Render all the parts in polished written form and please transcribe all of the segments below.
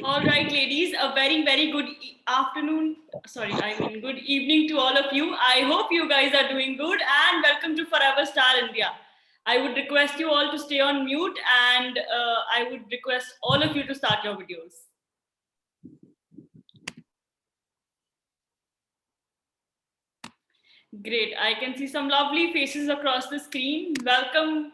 All right, ladies, a very good afternoon. Sorry, I mean good evening to all of you. I hope you guys are doing good and welcome to Forever Star India. I would request you all to stay on mute and I would request all of you to start your videos. Great. I can see some lovely faces across the screen. Welcome.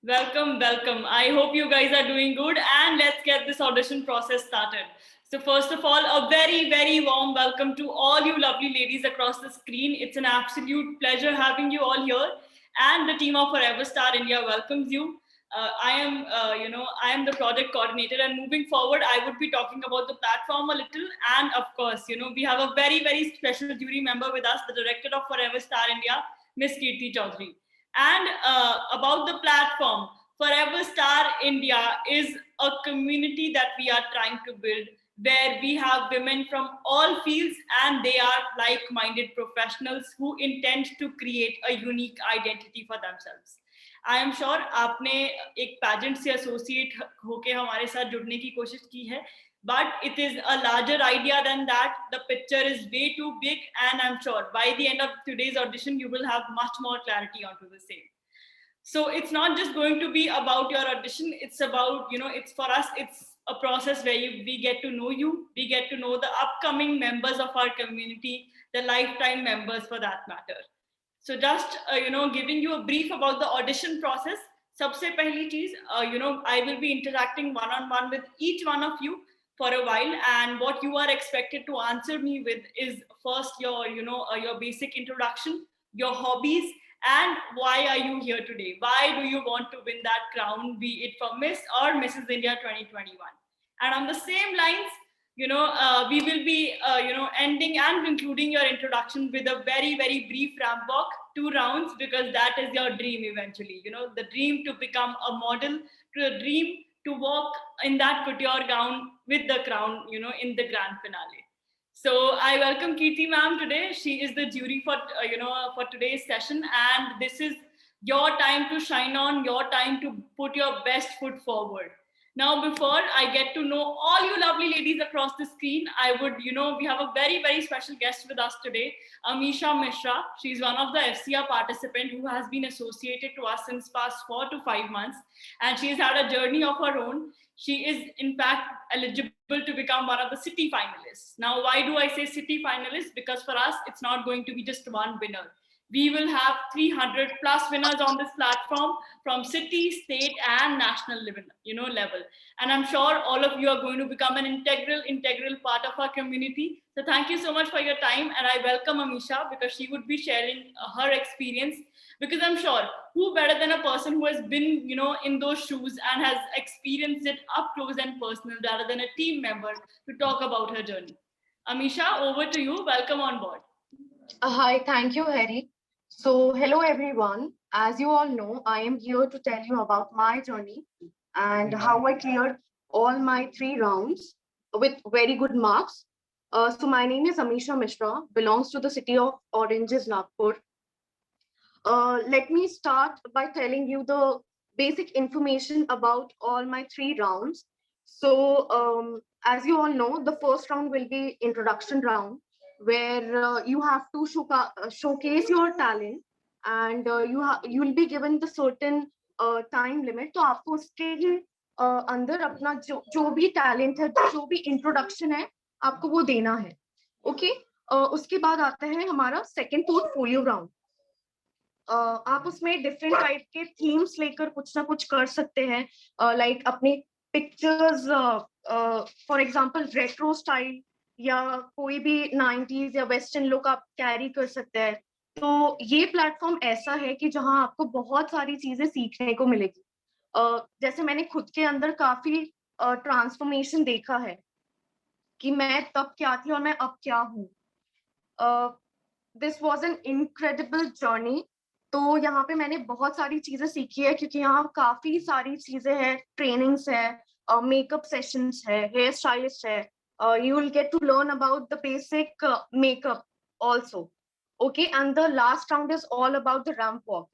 I hope you guys are doing good and let's get this audition process started. So first of all, a very warm welcome to all you lovely ladies across the screen. It's an absolute pleasure having you all here and the team of Forever Star India welcomes you. I am the project coordinator, and moving forward, I would be talking about the platform a little. And of course, we have a very special jury member with us, the director of Forever Star India, Miss Kirti Chaudhary. And about the platform, Forever Star India is a community that we are trying to build where we have women from all fields and they are like-minded professionals who intend to create a unique identity for themselves. I am sure आपने एक pageant से associate होके हमारे साथ जुड़ने की कोशिश की है, but it is a larger idea than that. The picture is way too big, and I'm sure by the end of today's audition you will have much more clarity onto the same. So it's not just going to be about your audition, it's about, it's for us, it's a process where we get to know you, we get to know the upcoming members of our community, the lifetime members for that matter. So just giving you a brief about the audition process. सबसे पहली चीज, I will be interacting one on one with each one of you for a while, and what you are expected to answer me with is first your basic introduction, your hobbies, and why are you here today? Why do you want to win that crown, be it for Miss or Mrs. India 2021? And on the same lines, we will be ending and concluding your introduction with a very brief ramp walk, 2 rounds, because that is your dream eventually, the dream to become a model, to a dream to walk in that couture gown with the crown, in the grand finale. So I welcome Kirti ma'am today. She is the jury for for today's session, and this is your time to shine on, your time to put your best foot forward. Now, before I get to know all you lovely ladies across the screen, I would, we have a very special guest with us today, Amisha Mishra. She's one of the FCR participant who has been associated to us since past 4 to 5 months, and she's had a journey of her own. She is, in fact, eligible to become one of the city finalists. Now, why do I say city finalists? Because for us, it's not going to be just one winner. We will have 300 plus winners on this platform from city, state, and national level. And I'm sure all of you are going to become an integral part of our community. So thank you so much for your time. And I welcome Amisha because she would be sharing her experience, because I'm sure who better than a person who has been, in those shoes and has experienced it up close and personal rather than a team member to talk about her journey. Amisha, over to you. Welcome on board. Hi, thank you, Harry. So, hello everyone. As you all know, I am here to tell you about my journey and how I cleared all my 3 rounds with very good marks. So, my name is Amisha Mishra, belongs to the city of Oranges, Nagpur. Let me start by telling you the basic information about all my 3 rounds. So, as you all know, the first round will be introduction round, where you have to showcase your talent, and you will be given the certain time limit. तो आपको उसके ही अंदर अपना जो भी talent है, जो भी introduction है, आपको वो देना है. Okay? उसके बाद आता है हमारा second portfolio round. आप उसमें डिफरेंट टाइप के थीम्स लेकर कुछ ना कुछ कर सकते हैं, लाइक अपनी pictures, for example retro style या कोई भी 90s या वेस्टर्न लुक आप कैरी कर सकते हैं. तो ये प्लेटफॉर्म ऐसा है कि जहां आपको बहुत सारी चीजें सीखने को मिलेगी. जैसे मैंने खुद के अंदर काफी ट्रांसफॉर्मेशन देखा है कि मैं तब क्या थी और मैं अब क्या हूँ. This was an incredible journey. तो यहाँ पे मैंने बहुत सारी चीजें सीखी है, क्योंकि यहाँ काफी सारी चीजें हैं, ट्रेनिंग्स है, मेकअप सेशंस है, हेयर स्टाइलिस्ट है. You will get to learn about the basic makeup also. Okay, and the last round is all about the ramp walk,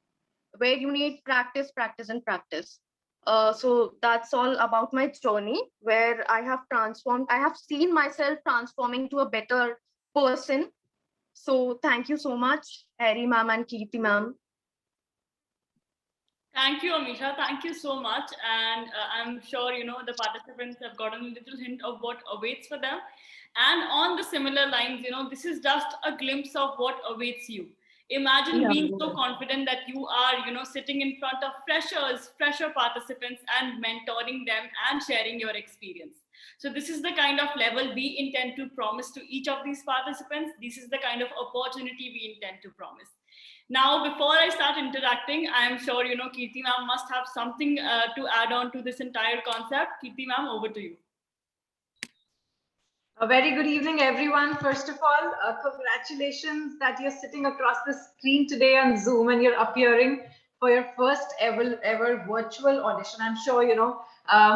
where you need practice and practice. So that's all about my journey, where I have transformed. I have seen myself transforming to a better person. So thank you so much, Harry ma'am and Kirti ma'am. Thank you, Amisha. Thank you so much. And I'm sure, the participants have gotten a little hint of what awaits for them. And on the similar lines, this is just a glimpse of what awaits you. Imagine Yeah. being so confident that you are, sitting in front of fresher participants and mentoring them and sharing your experience. So this is the kind of level we intend to promise to each of these participants. This is the kind of opportunity we intend to promise. Now, before I start interacting, I am sure, Kirti ma'am must have something to add on to this entire concept. Kirti ma'am, over to you. A very good evening, everyone. First of all, congratulations that you're sitting across the screen today on Zoom and you're appearing for your first ever virtual audition. I'm sure,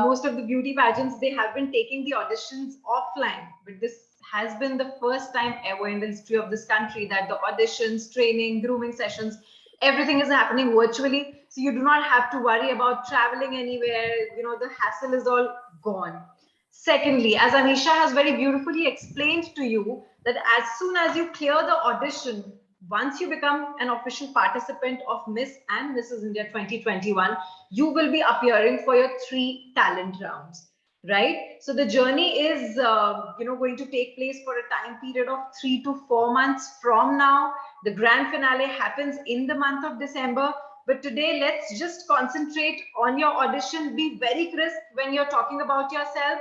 most of the beauty pageants, they have been taking the auditions offline, but this has been the first time ever in the history of this country that the auditions, training, grooming sessions, everything is happening virtually. So you do not have to worry about traveling anywhere. The hassle is all gone. Secondly, as Anisha has very beautifully explained to you, that as soon as you clear the audition, once you become an official participant of Miss and Mrs. India 2021, you will be appearing for your 3 talent rounds, right? So the journey is, going to take place for a time period of 3 to 4 months from now. The grand finale happens in the month of December. But today, let's just concentrate on your audition. Be very crisp when you're talking about yourself.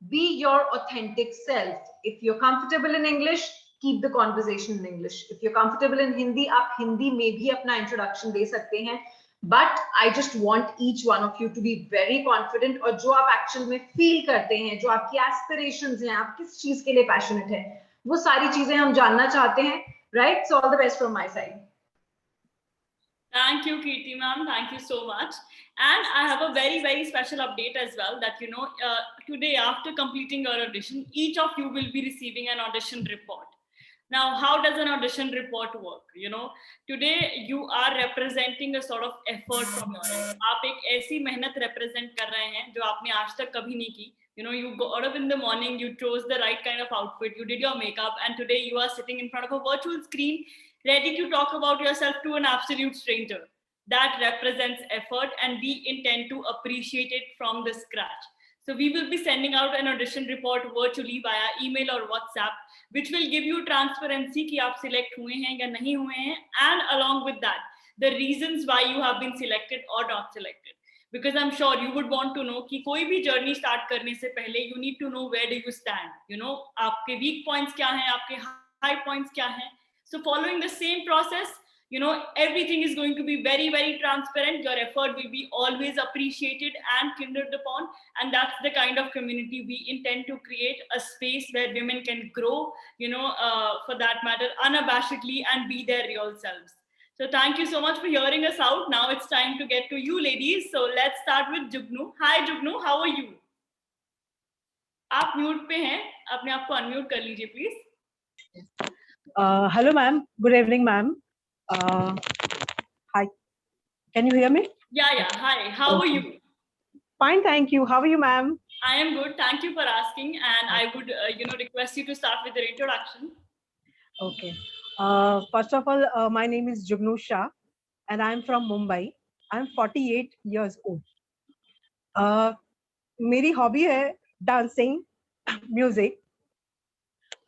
Be your authentic self. If you're comfortable in English, keep the conversation in English. If you're comfortable in Hindi, आप हिंदी में भी अपना introduction दे सकते हैं. But I just want each one of you to be very confident. और जो आप actual में feel करते हैं, जो आपकी aspirations हैं, आप किस चीज के लिए passionate हैं, वो सारी चीजें हम जानना चाहते हैं, right? So all the best from my side. Thank you, Kirti ma'am. Thank you so much. And I have a very, very special update as well that, today after completing your audition, each of you will be receiving an audition report. Now, how does an audition report work? Today you are representing a sort of effort from your end. आप एक ऐसी मेहनत represent कर रहे हैं जो आपने आज तक कभी नहीं की. You got up in the morning, you chose the right kind of outfit, you did your makeup, and today you are sitting in front of a virtual screen, ready to talk about yourself to an absolute stranger. That represents effort, and we intend to appreciate it from the scratch. So we will be sending out an audition report virtually via email or WhatsApp, which will give you transparency कि आप select हुए हैं या नहीं हुए हैं, and along with that, the reasons why you have been selected or not selected. Because I'm sure you would want to know कि कोई भी journey start करने से पहले you need to know where do you stand. आपके weak points क्या हैं, आपके high points क्या हैं. So following the same process, everything is going to be very, very transparent. Your effort will be always appreciated and kindled upon. And that's the kind of community we intend to create, a space where women can grow, for that matter, unabashedly and be their real selves. So thank you so much for hearing us out. Now it's time to get to you, ladies. So let's start with Jugnu. Hi, Jugnu. How are you? आप mute पे हैं, अपने आप को unmute कर लीजिए please. Hello, ma'am. Good evening, ma'am. Hi. Can you hear me? Yeah. Hi. How are you? Fine, thank you. How are you, ma'am? I am good. Thank you for asking. And I would, request you to start with your introduction. Okay. First of all, my name is Jugnu Shah, and I'm from Mumbai. I'm 48 years old. मेरी hobby है dancing, music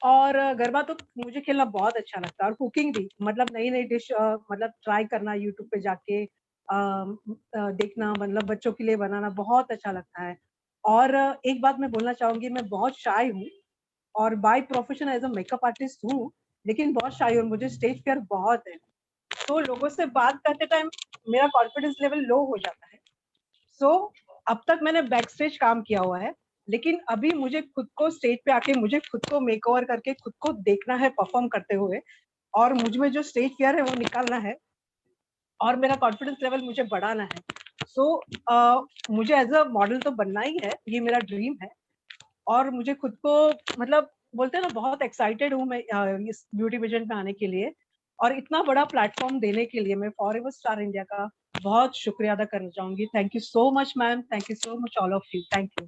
और गरबा तो मुझे खेलना बहुत अच्छा लगता है, और कुकिंग भी, मतलब नई नई डिश मतलब ट्राई करना, यूट्यूब पे जाके देखना, मतलब बच्चों के लिए बनाना बहुत अच्छा लगता है. और एक बात मैं बोलना चाहूंगी, मैं बहुत शाय हूँ और by profession as a makeup artist हूँ, लेकिन बहुत शाय हूँ, मुझे स्टेज फियर बहुत है. तो लोगों से बात करते टाइम मेरा कॉन्फिडेंस लेवल लो हो जाता है. सो अब तक मैंने बैक स्टेज काम किया हुआ है, लेकिन अभी मुझे खुद को स्टेज पे आके मुझे खुद को मेकओवर करके खुद को देखना है परफॉर्म करते हुए, और मुझ में जो स्टेज फियर है वो निकालना है और मेरा कॉन्फिडेंस लेवल मुझे बढ़ाना है. सो मुझे एज अ मॉडल तो बनना ही है, ये मेरा ड्रीम है. और मुझे खुद को, मतलब बोलते हैं ना, बहुत एक्साइटेड हूँ मैं इस ब्यूटी पेजेंट में आने के लिए. और इतना बड़ा प्लेटफॉर्म देने के लिए मैं फॉरएवर स्टार इंडिया का बहुत शुक्रिया अदा करना चाहूंगी. Thank you so much ma'am, thank you so much all of you, thank you.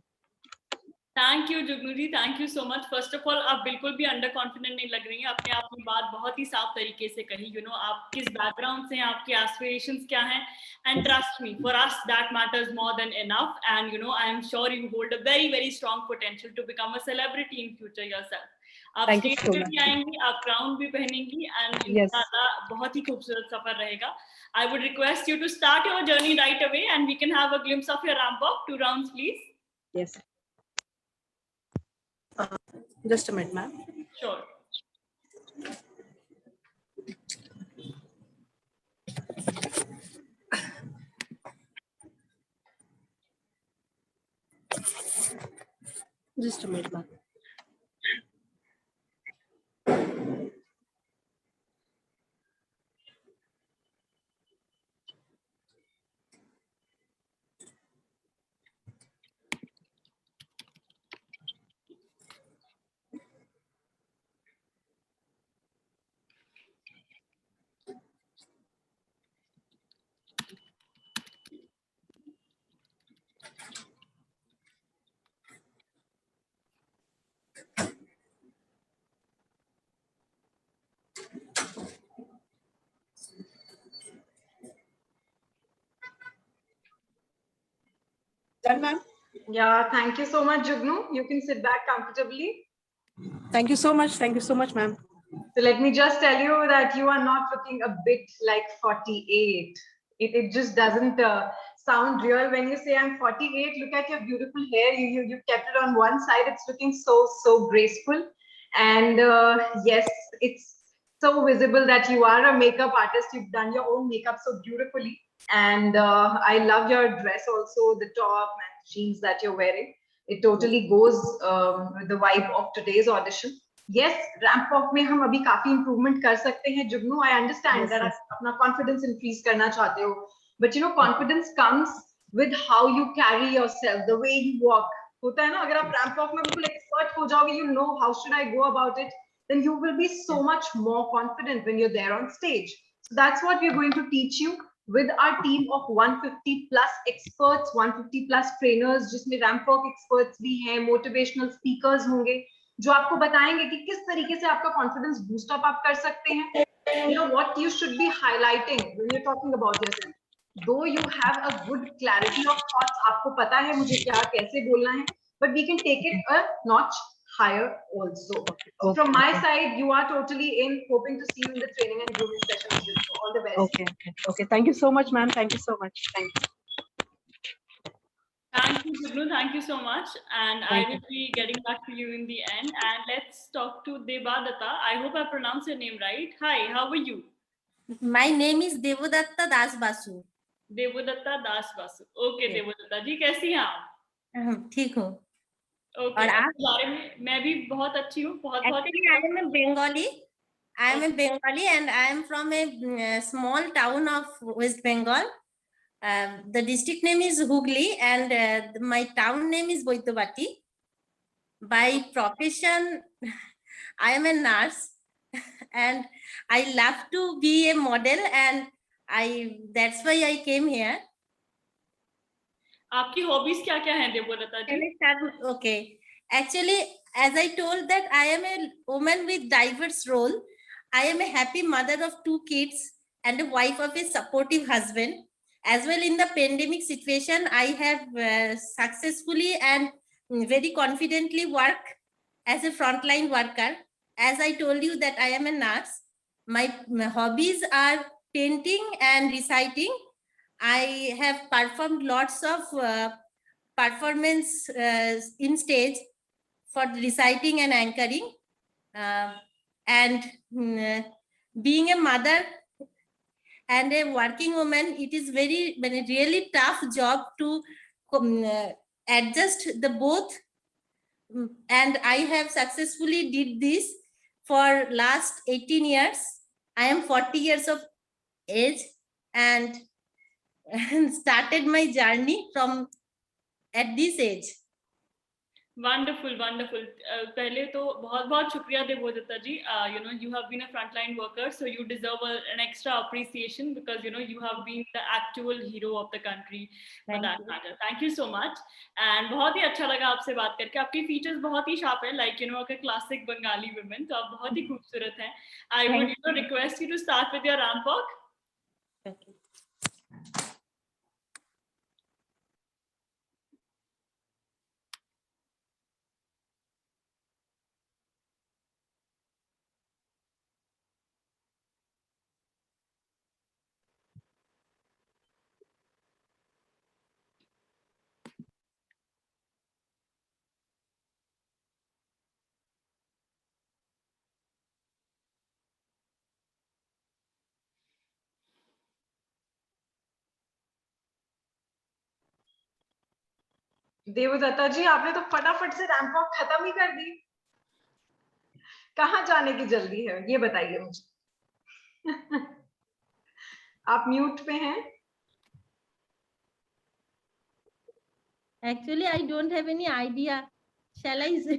Thank you Jugnu ji, thank you so much. First of all आप बिल्कुल भी अंडर कॉन्फिडेंट नहीं लग रही हैं. अपने आप में बात बहुत ही साफ तरीके से कही. यू नो आप किस बैकग्राउंड से हैं, आपके एस्पिरेशंस क्या हैं, and trust me, for us that matters more than enough. And you know I am sure you hold a very very strong potential to become a celebrity in future yourself. आप Thank you stage so पे much. भी आएंगी, आप crown भी पहनेंगी, and Yes. इंशाल्लाह बहुत ही खूबसूरत सफर रहेगा. I would request you to start your journey right away and we can have a glimpse of your ramp walk. 2 rounds please. Yes. Just a minute, ma'am. Sure. Just a minute, ma'am. Done, ma'am. Yeah, thank you so much, Jugnu. You can sit back comfortably. Thank you so much. Thank you so much, ma'am. So let me just tell you that you are not looking a bit like 48. It just doesn't sound real when you say I'm 48. Look at your beautiful hair. You kept it on one side. It's looking so graceful. And yes, it's so visible that you are a makeup artist. You've done your own makeup so beautifully. And I love your dress also, the top and jeans that you're wearing. It totally goes with the vibe of today's audition. Yes, ramp walk में हम अभी काफी improvement कर सकते हैं. Jugnu, I understand Yes, that yes. आप अपना confidence increase करना चाहते हो, but you know confidence comes with how you carry yourself, the way you walk. होता है ना, अगर आप ramp walk में बिल्कुल expert हो जाओगे, you know how should I go about it, then you will be so much more confident when you're there on stage. So that's what we're going to teach you with our team of 150 plus experts, 150 plus trainers, जिसमें ramp walk experts भी हैं, motivational speakers होंगे, जो आपको बताएंगे कि किस तरीके से आपका कॉन्फिडेंस बूस्ट अप आप कर सकते हैं. You know what you should be highlighting when you're talking about yourself. Though you have a good clarity of thoughts, आपको पता है मुझे क्या कैसे बोलना है, but we can take it a notch higher also. So from my side, you are totally in. Hoping to see you in the training and grooming sessions. All the best. Okay. Thank you so much, ma'am. Thank you so much. Thank you. Thank you, Jugnu. Thank you so much. And I Thank will be getting back to you in the end. And let's talk to Devadatta. I hope I pronounced your name right. Hi, how are you? My name is Devadatta Das Basu. Devadatta Das Basu. Okay, Yes. Devadatta जी कैसी हैं आप? ठीक हूँ. Okay. और आप? आपके बारे में मैं भी बहुत अच्छी हूँ. बहुत Actually, I am a Bengali. I am a Bengali and I am from a small town of West Bengal. The district name is Hooghly and my town name is Boitobati. By profession, I am a nurse and I love to be a model and that's why I came here. आपकी hobbies क्या क्या हैं Devdatta Can ji? I start? Okay. Actually, as I told that I am a woman with diverse role. I am a happy mother of 2 kids and a wife of a supportive husband. As well, in the pandemic situation, I have successfully and very confidently worked as a frontline worker. As I told you that I am a nurse. My hobbies are painting and reciting. I have performed lots of performance in stage for reciting and anchoring. And being a mother and a working woman, it is very really tough job to adjust the both. And I have successfully did this for last 18 years. I am 40 years of age and started my journey from at this age. Wonderful, wonderful. पहले तो बहुत बहुत शुक्रिया देवोदत्ता जी. You know, you have been a frontline worker, so you deserve an extra appreciation because you know you have been the actual hero of the country for Thank that you. matter. Thank you so much. And बहुत ही अच्छा लगा आपसे बात करके. आपकी features बहुत ही sharp है, like you know, a classic Bengali women. तो आप बहुत ही खूबसूरत हैं. I would you know request you to start with your ramp walk. Thank you. Devdatta जी, आपने तो फटाफट से रैंप वॉक खत्म ही कर दी. कहाँ जाने की जल्दी है, ये बताइए मुझे. आप म्यूट पे हैं. Actually, I don't have any idea. Shall I say?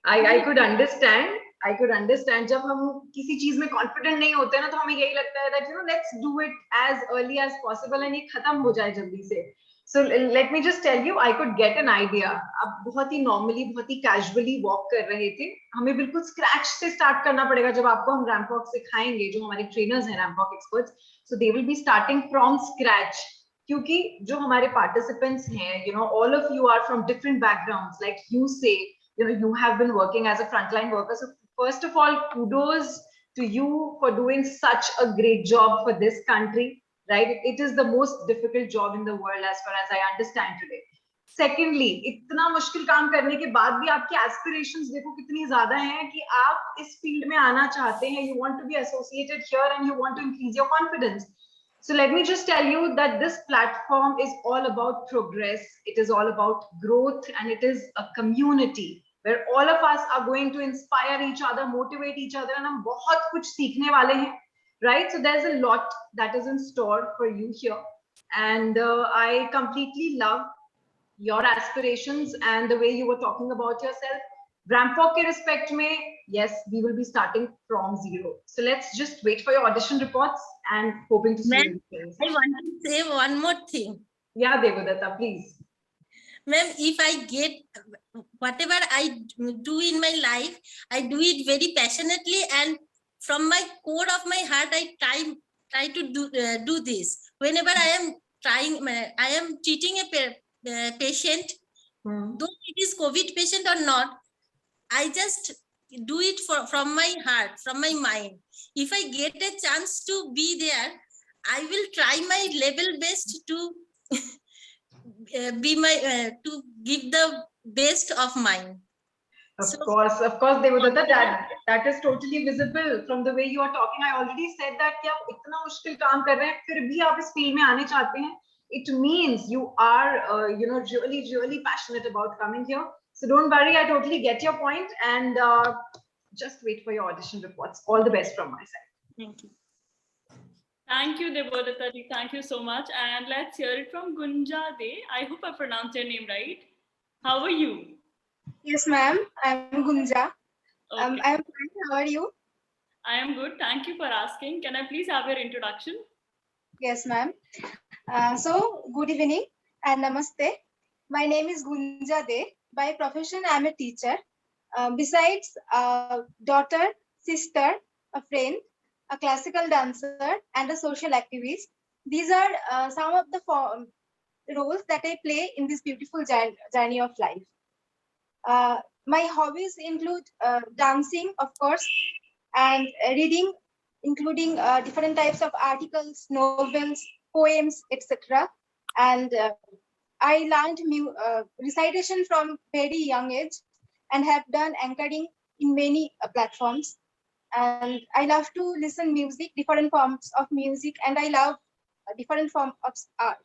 I could understand. I could understand. जब हम किसी चीज में कॉन्फिडेंट नहीं होते ना, तो हमें यही लगता है that you know let's do it as early as possible and ये खत्म हो जाए जल्दी से. So let me just tell you, I could get an idea. आप बहुत ही normally, बहुत ही casually walk कर रहे थे. हमें बिल्कुल scratch से start करना पड़ेगा जब आपको हम ramp walk सिखाएंगे, जो हमारे trainers हैं ramp walk experts. So they will be starting from scratch. क्योंकि जो हमारे participants हैं, you know, all of you are from different backgrounds. Like you say, you know, you have been working as a frontline worker. So first of all, kudos to you for doing such a great job for this country, right? It is the most difficult job in the world as far as I understand today. Secondly, इतना मुश्किल काम करने के बाद भी आपकी aspirations देखो कितनी ज्यादा हैं कि आप इस फील्ड में आना चाहते हैं. You want to be associated here and you want to increase your confidence. So let me just tell you that this platform is all about progress. It is all about growth, and it is a community where all of us are going to inspire each other, motivate each other, and हम बहुत कुछ सीखने वाले हैं, right? So there's a lot that is in store for you here, and I completely love your aspirations and the way you were talking about yourself. Ramp walk ke respect mein, yes, we will be starting from zero. So let's just wait for your audition reports and hoping to see Ma'am, you. I want to say one more thing. Yeah, Devadatta, please. Ma'am, if I get whatever I do in my life, I do it very passionately, and from my core of my heart, I try to do this. Whenever I am trying, I am treating a patient, though it is COVID patient or not, I just do it from my heart, from my mind. If I get a chance to be there, I will try my level best to to give the best of mine. Of course, Devadatta, that is totally visible from the way you are talking. I already said that कि आप इतना मुश्किल काम कर रहे हैं, फिर भी आप इस फील्ड में आने चाहते हैं. It means you are, you know, really passionate about coming here. So don't worry, I totally get your point, and just wait for your audition reports. All the best from my side. Thank you. Thank you, Devadatta ji. Thank you so much. And let's hear it from Gunja De. I hope I pronounced your name right. How are you? Yes, ma'am. I'm Gunja. Okay. I'm fine. How are you? I am good. Thank you for asking. Can I please have your introduction? Yes, ma'am. So, good evening and namaste. My name is Gunja De. By profession, I'm a teacher. Besides daughter, sister, a friend, a classical dancer, and a social activist, these are some of the roles that I play in this beautiful journey of life. My hobbies include dancing, of course, and reading, including different types of articles, novels, poems, etc. And I learned recitation from very young age and have done anchoring in many platforms. And I love to listen music, different forms of music, and I love different forms of art.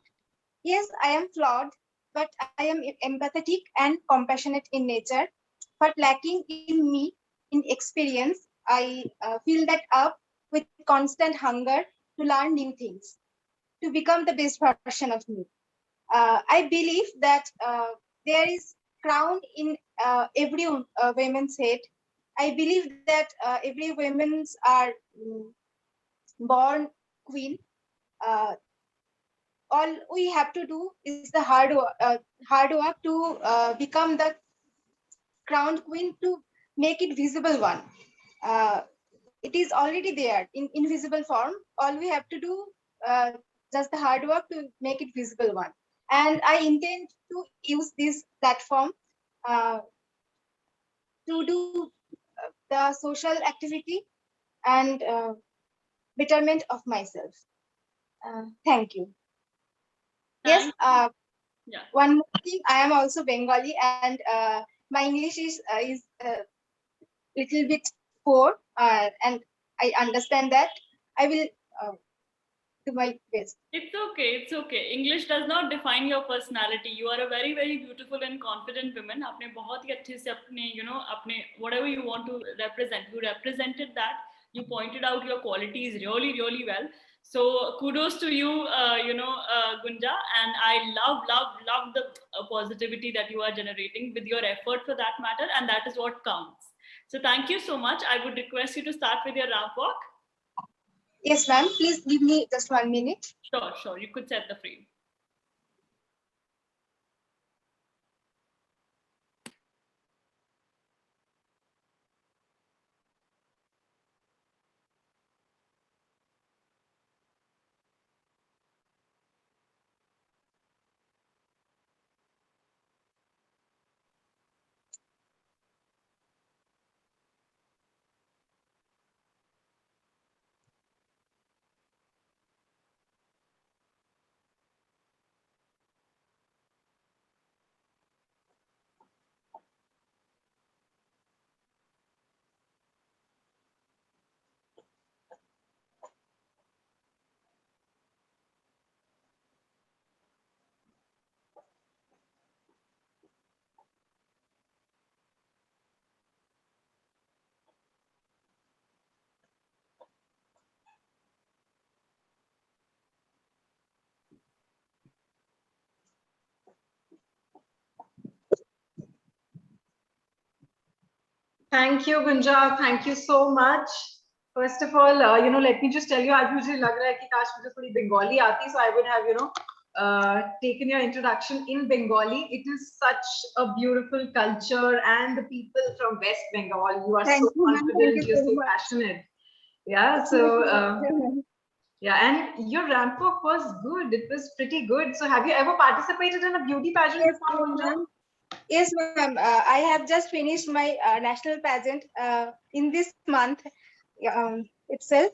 Yes, I am flawed, but I am empathetic and compassionate in nature, but lacking in me in experience. I fill that up with constant hunger to learn new things, to become the best version of me. I believe that there is crown in every woman's head. I believe that every women's are born queen. All we have to do is the hard work to become the crowned queen, to make it visible one. Uh, it is already there in invisible form. All we have to do just the hard work to make it visible one. And I intend to use this platform uh, to do the social activity and betterment of myself. Thank you. Yes. Yeah. One more thing. I am also Bengali, and my English is little bit poor, and I understand that. I will do my best. It's okay. It's okay. English does not define your personality. You are a very, very beautiful and confident woman. आपने बहुत ही अच्छे से अपने, अपने whatever you want to represent, you represented that. You pointed out your qualities really, really well. So kudos to you, Gunja. And I love the positivity that you are generating with your effort for that matter. And that is what counts. So thank you so much. I would request you to start with your ramp walk. Yes, ma'am. Please give me just 1 minute. Sure. You could set the frame. Thank you, Gunja. Thank you so much. First of all, let me just tell you, I usually लग रहा है कि काश मुझे थोड़ी Bengali आती, so I would have, taken your introduction in Bengali. It is such a beautiful culture, and the people from West Bengal, you are Thank so you, ma'am. confident, Thank you you're so so much. passionate. Yeah, so yeah, and your ramp walk was good. It was pretty good. So have you ever participated in a beauty pageant Yes, before, Gunja? ma'am. Yes, ma'am. I have just finished my national pageant in this month itself.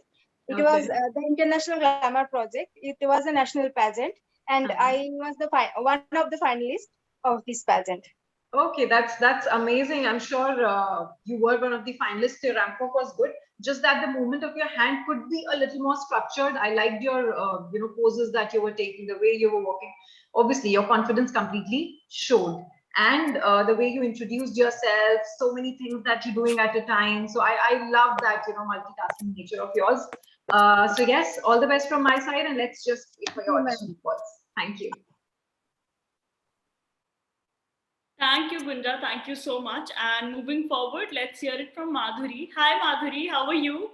It was Okay. the International Glamour Project. It was a national pageant, and I was the one of the finalists of this pageant. Okay, that's amazing. I'm sure you were one of the finalists. Your ramp walk was good. Just that the movement of your hand could be a little more structured. I liked your poses that you were taking, the way you were walking. Obviously, your confidence completely showed, and the way you introduced yourself, so many things that you're doing at a time. So I love that multitasking nature of yours. So yes, all the best from my side, and let's just wait for your audition reports. Thank you. Thank you, Gunja. Thank you so much. And moving forward, let's hear it from Madhuri. Hi, Madhuri. How are you?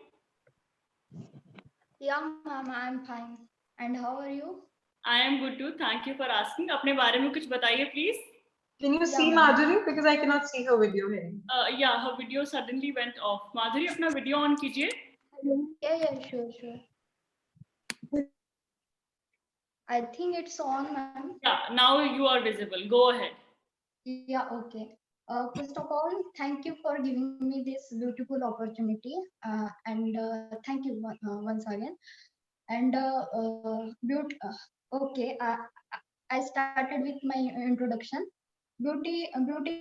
Yeah, ma'am, I'm fine. And how are you? I am good too. Thank you for asking. अपने बारे में कुछ बताइए, please. Can you see ma'am. Madhuri? Because I cannot see her video here. Yeah, her video suddenly went off. Madhuri, अपना video on कीजिए. Yeah, sure. I think it's on, ma'am. Yeah, now you are visible. Go ahead. Yeah, okay. First of all, thank you for giving me this beautiful opportunity. And thank you once again. And okay, I started with my introduction. Beauty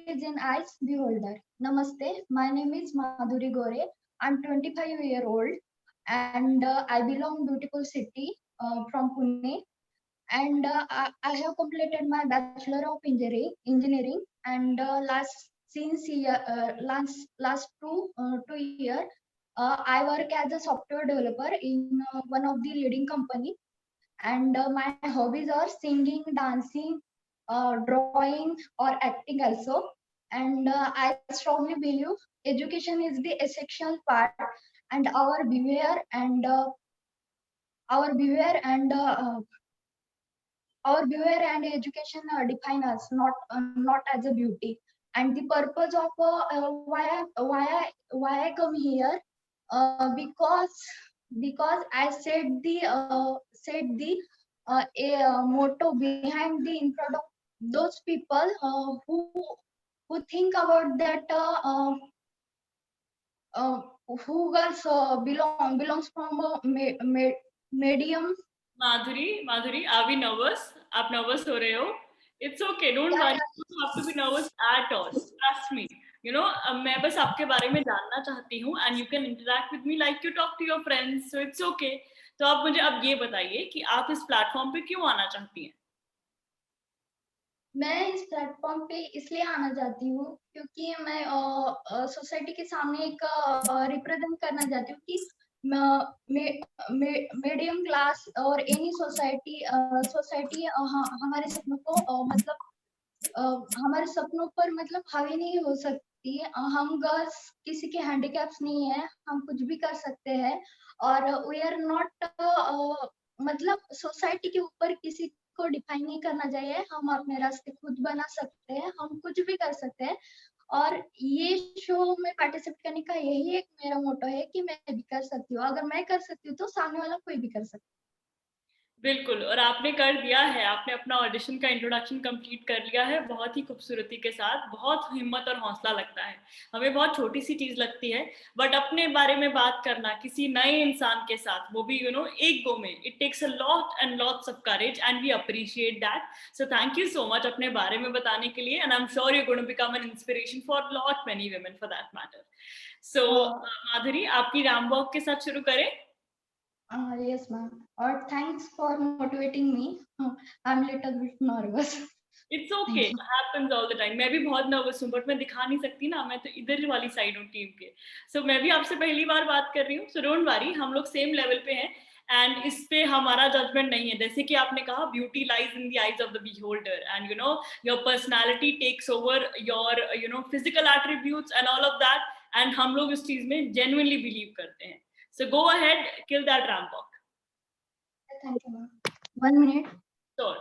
is in eyes, beholder. Namaste. My name is Madhuri Gore. I'm 25-year-old, and I belong beautiful city from Pune. And I have completed my Bachelor of Engineering, and last 2 year, I work as a software developer in one of the leading company. And my hobbies are singing, dancing, drawing or acting also. And I strongly believe education is the essential part, and our behavior and our behavior and our behavior and education define us, not as a beauty. And the purpose of why I come here, because I said the motto behind the intro of those people who think about that who girls belongs from a medium. Madhuri, are we nervous? आप nervous हो रहे हो? It's okay, don't worry. You don't have to be nervous at all. Trust me. You know, मैं बस आपके बारे में जानना चाहती हूँ, and you can interact with me like you talk to your friends, so it's okay. तो आप मुझे अब ये बताइए कि आप इस प्लेटफॉर्म पे क्यों आना चाहती हैं? मैं इस प्लेटफॉर्म पे इसलिए आना चाहती हूँ क्योंकि मैं सोसाइटी के सामने एक रिप्रेजेंट करना चाहती हूँ कि मीडियम क्लास और एनी सोसाइटी हमारे सपनों को हमारे सपनों पर मतलब हावी नहीं हो सकती। हम गर्ल्स किसी के हैंडीकैप्स नहीं है, हम कुछ भी कर सकते हैं और वी आर नॉट मतलब सोसाइटी के ऊपर किसी को डिफाइन नहीं करना चाहिए। हम अपने रास्ते खुद बना सकते हैं, हम कुछ भी कर सकते हैं। और ये शो में पार्टिसिपेट करने का यही एक मेरा मोटो है कि मैं भी कर सकती हूँ। अगर मैं कर सकती हूँ तो सामने वाला कोई भी कर सकता है। बिल्कुल, और आपने कर दिया है, आपने अपना ऑडिशन का इंट्रोडक्शन कंप्लीट कर लिया है बहुत ही खूबसूरती के साथ। बहुत हिम्मत और हौसला लगता है, हमें बहुत छोटी सी चीज लगती है, बट अपने बारे में बात करना किसी नए इंसान के साथ, वो भी एक गो में, it takes a lot and lots of courage and we appreciate that. So thank you so much अपने बारे में बताने के लिए, and I am sure you going to become an inspiration for lot many women for that matter. So Madhuri, आपकी ramp walk के साथ शुरू करें। Yes, ma'am. Or thanks for motivating me. I'm little bit nervous. It's okay, happens all the time. मैं भी बहुत nervous हूँ, but मैं दिखा नहीं सकती ना, मैं तो इधर वाली साइड हूँ टीम के। So मैं भी आपसे पहली बार बात कर रही हूँ, so don't worry, हम लोग सेम लेवल पे हैं एंड इस पे हमारा जजमेंट नहीं है। जैसे कि आपने कहा, beauty lies in the eyes of the beholder, and your personality takes over your physical attributes and all of that, and हम लोग इस चीज में genuinely बिलीव करते हैं। So go ahead, kill that ramp walk. Thank you, ma'am. 1 minute. Sure.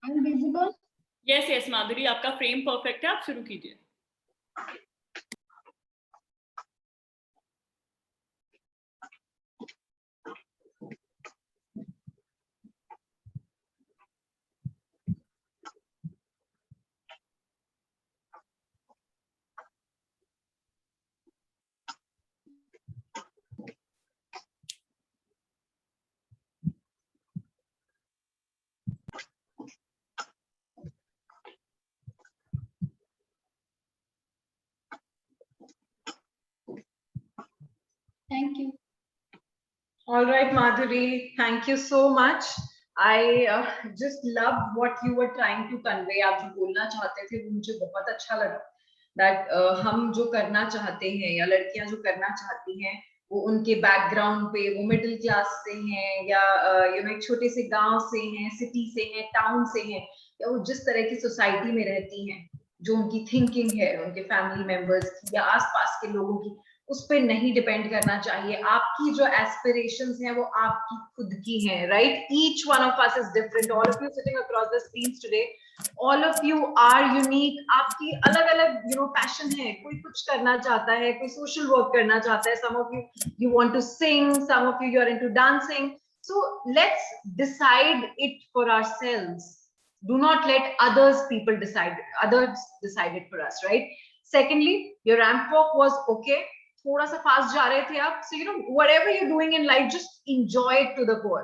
I'm visible. Yes, माधुरी, आपका frame perfect है, आप शुरू कीजिए। Thank you. All right, Madhuri, thank you so much. I just love what you were trying to convey. आप जो बोलना चाहते थे वो मुझे बहुत अच्छा लगा। That हम जो करना चाहते हैं या लड़कियां जो करना चाहती हैं, वो उनके बैकग्राउंड पे, वो मिडिल क्लास से हैं या एक छोटे से गांव से हैं, सिटी से हैं, टाउन से हैं, या वो जिस तरह की सोसाइटी में रहती हैं, जो उनकी थिंकिंग है उनके फैमिली मेंबर्स की या आसपास के लोगों की, उस पे नहीं डिपेंड करना चाहिए। आपकी जो एस्पिरेशंस हैं वो आपकी खुद की हैं, right? Each one of us is different. All of you sitting across the screens today, all of you are unique. आपकी अलग अलग पैशन है। कोई कुछ करना चाहता है, कोई सोशल वर्क करना चाहता है, some of you want to sing, some of you are into dancing. So let's decide it for ourselves. Do not let others decide it for us, right? Secondly, your ramp walk was okay. थोड़ा सा fast जा रहे थे आप, so whatever you're doing in life, just enjoy it to the core,